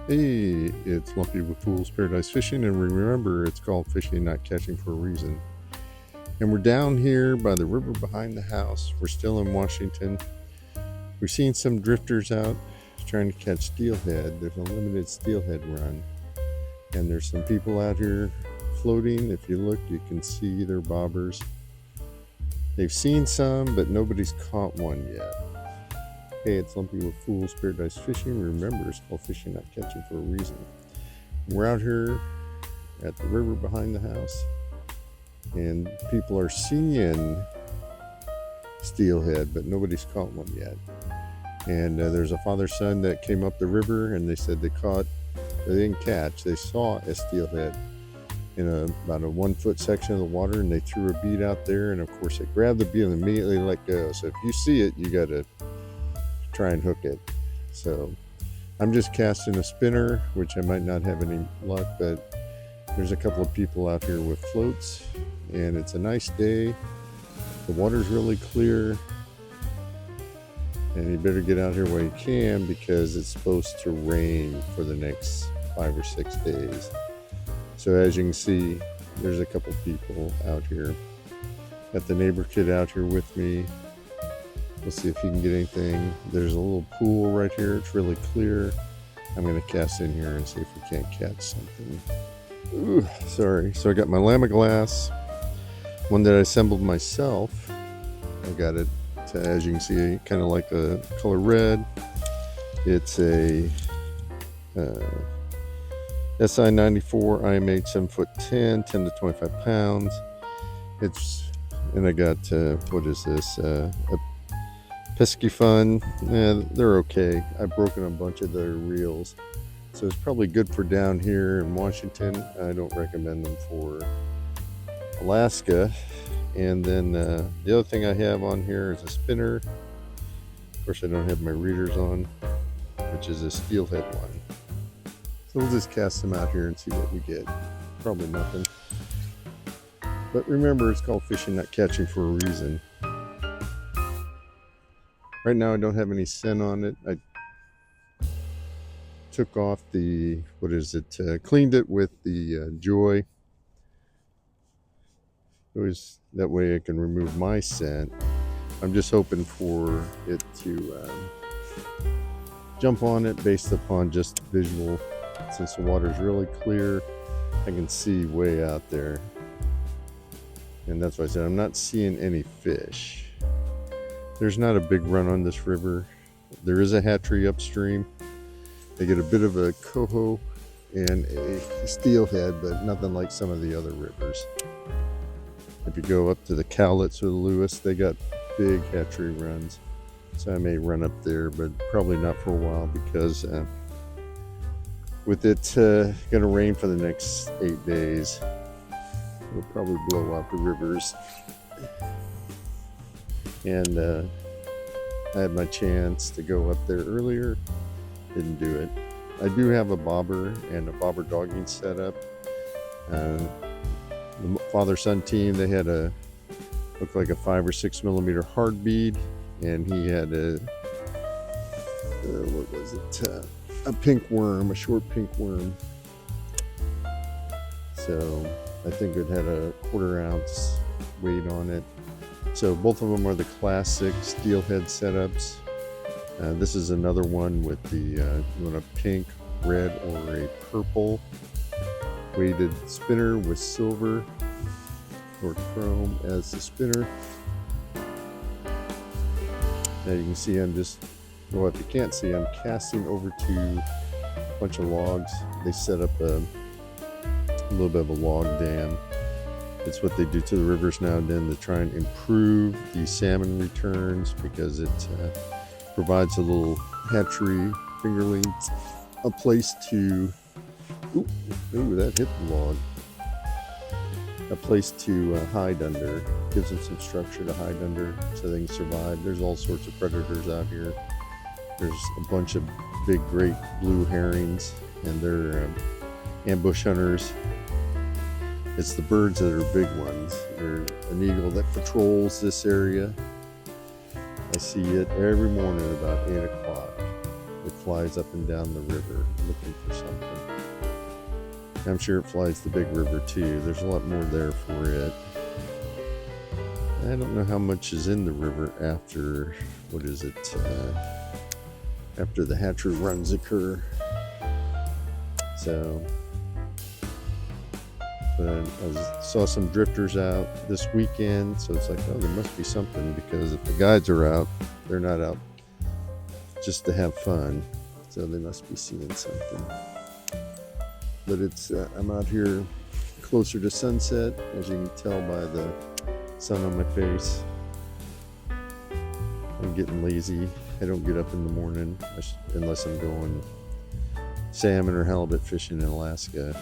Hey, it's Lumpy with Fool's Paradise Fishing, and remember, it's called fishing, not catching, for a reason. And we're down here by the river behind the house. We're still in Washington. We've seen some drifters out trying to catch steelhead. There's a limited steelhead run, and there's some people out here floating. If you look, you can see their bobbers. They've seen some, but nobody's caught one yet. Hey, it's Lumpy with Fool's Paradise Fishing. Remember, it's called fishing, not catching, for a reason. We're out here at the river behind the house, and people are seeing steelhead, but nobody's caught one yet. And there's a father-son that came up the river, and they said they didn't catch, they saw a steelhead in about a 1 foot section of the water, and they threw a bead out there, and of course they grabbed the bead and immediately let go. So if you see it, you got to try and hook it. So I'm just casting a spinner, which I might not have any luck, but there's a couple of people out here with floats, and it's a nice day. The water's really clear, and you better get out here while you can, because it's supposed to rain for the next 5 or 6 days. So as you can see, there's a couple people out here. Got the neighbor kid out here with me. We'll see if he can get anything. There's a little pool right here. It's really clear. I'm going to cast in here and see if we can't catch something. Ooh, sorry. So I got my llama glass, one that I assembled myself. I got it to, as you can see, kind of like the color red. It's a SI 94 IM8 7'10", 10 to 25 pounds. And I got, what is this? A Pesky Fun. Yeah, they're okay. I've broken a bunch of their reels, so it's probably good for down here in Washington. I don't recommend them for Alaska. And then the other thing I have on here is a spinner. Of course, I don't have my readers on, which is a steelhead one. So we'll just cast them out here and see what we get. Probably nothing. But remember, it's called fishing, not catching, for a reason. Right now I don't have any scent on it. I took off the, cleaned it with the Joy. That way I can remove my scent. I'm just hoping for it to jump on it based upon just visual. Since the water is really clear, I can see way out there. And that's why I said I'm not seeing any fish. There's not a big run on this river. There is a hatchery upstream. They get a bit of a coho and a steelhead, but nothing like some of the other rivers. If you go up to the Cowlitz or the Lewis, they got big hatchery runs. So I may run up there, but probably not for a while, because with it going to rain for the next 8 days, it'll probably blow out the rivers. And I had my chance to go up there earlier, didn't do it. I do have a bobber and a bobber dogging setup. The father-son team, they had looked like a 5 or 6 millimeter hard bead, and he had a pink worm, a short pink worm. So I think it had a 1/4 ounce weight on it. So both of them are the classic steelhead setups. This is another one with the you want a pink, red, or a purple weighted spinner with silver or chrome as the spinner. Now you can see I'm just, well, if you can't see, I'm casting over to a bunch of logs. They set up a little bit of a log dam. It's what they do to the rivers now and then to try and improve the salmon returns, because it provides a little hatchery fingerlings, a place to, ooh, that hit the log, a place to hide under. Gives them some structure to hide under so they can survive. There's all sorts of predators out here. There's a bunch of big, great blue herrings, and they're ambush hunters. It's the birds that are big ones. There's an eagle that patrols this area. I see it every morning about 8 o'clock. It flies up and down the river looking for something. I'm sure it flies the big river too. There's a lot more there for it. I don't know how much is in the river after, what is it, after the hatchery runs occur. So, but I saw some drifters out this weekend, so it's like, oh, there must be something, because if the guides are out, they're not out just to have fun, so they must be seeing something. But it's I'm out here closer to sunset, as you can tell by the sun on my face. I'm getting lazy. I don't get up in the morning unless I'm going salmon or halibut fishing in Alaska,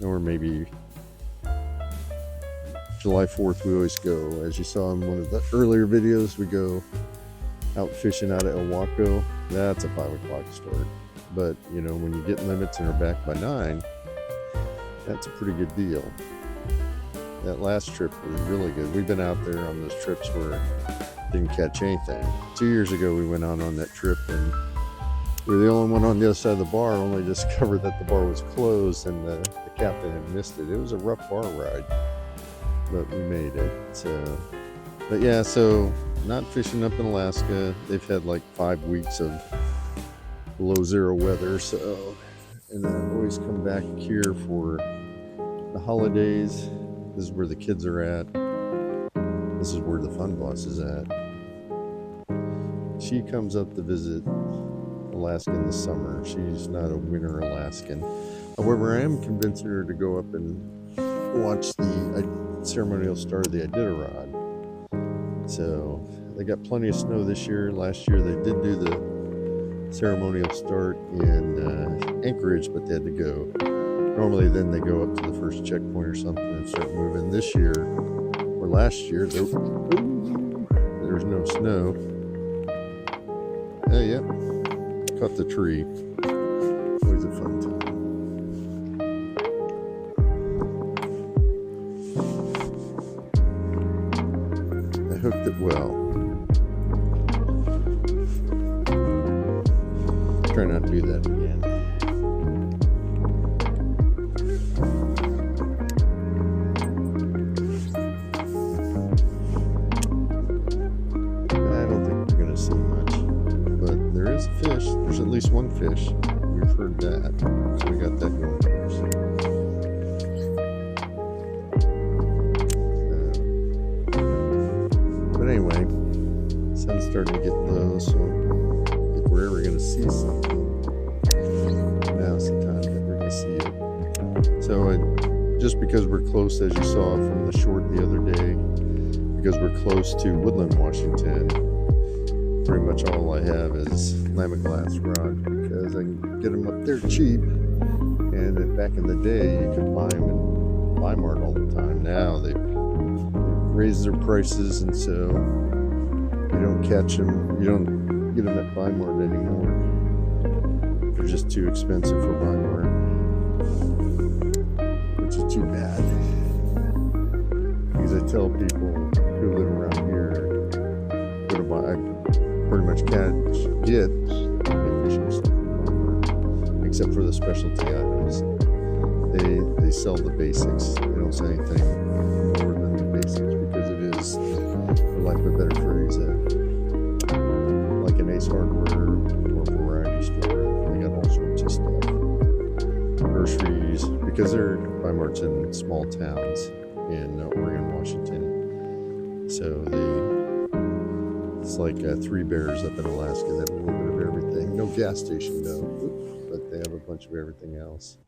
or maybe July 4th we always go. As you saw in one of the earlier videos, we go out fishing out of El Waco. That's a 5 o'clock start. But you know, when you get limits and are back by 9, that's a pretty good deal. That last trip was really good. We've been out there on those trips where didn't catch anything. 2 years ago we went on that trip, and we were the only one on the other side of the bar, only discovered that the bar was closed and the captain had missed it. It was a rough bar ride, but we made it. So, but yeah, so not fishing up in Alaska. They've had like 5 weeks of below zero weather, so, and then I've always come back here for the holidays. This is where the kids are at. This is where the fun boss is at. She comes up to visit Alaska in the summer. She's not a winter Alaskan. However, I am convincing her to go up and watch the ceremonial start of the Iditarod. So they got plenty of snow this year. Last year they did do the ceremonial start in Anchorage, but they had to go. Normally then they go up to the first checkpoint or something and start moving. This year, or last year, there was no snow. Oh, yep. Cut the tree. Always a fun time. I hooked it well. Try not to do that again. Fish. There's at least one fish. We've heard that. So we got that going for us. But anyway, sun's starting to get low, so if we're ever going to see something, now's the time that we're going to see it. So just because we're close, as you saw from the short the other day, because we're close to Woodland, Washington, pretty much all I have is Lamiglass rod, because I can get them up there cheap, and back in the day you could buy them in Bi-Mart all the time. Now they've raised their prices, and so you don't catch them, you don't get them at Bi-Mart anymore. They're just too expensive for Bi-Mart, which is too bad, because I tell people who live around here, go to buy, pretty much get fishing stuff from Bi-Mart, except for the specialty items. They sell the basics. They don't sell anything more than the basics, because it is, for lack of a better phrase, like an Ace Hardware or variety store. They got all sorts of stuff. Groceries, because they're Bi-Mart's in small towns in Oregon, Washington. So it's like Three Bears up in Alaska. They have a little bit of everything. No gas station though, but they have a bunch of everything else.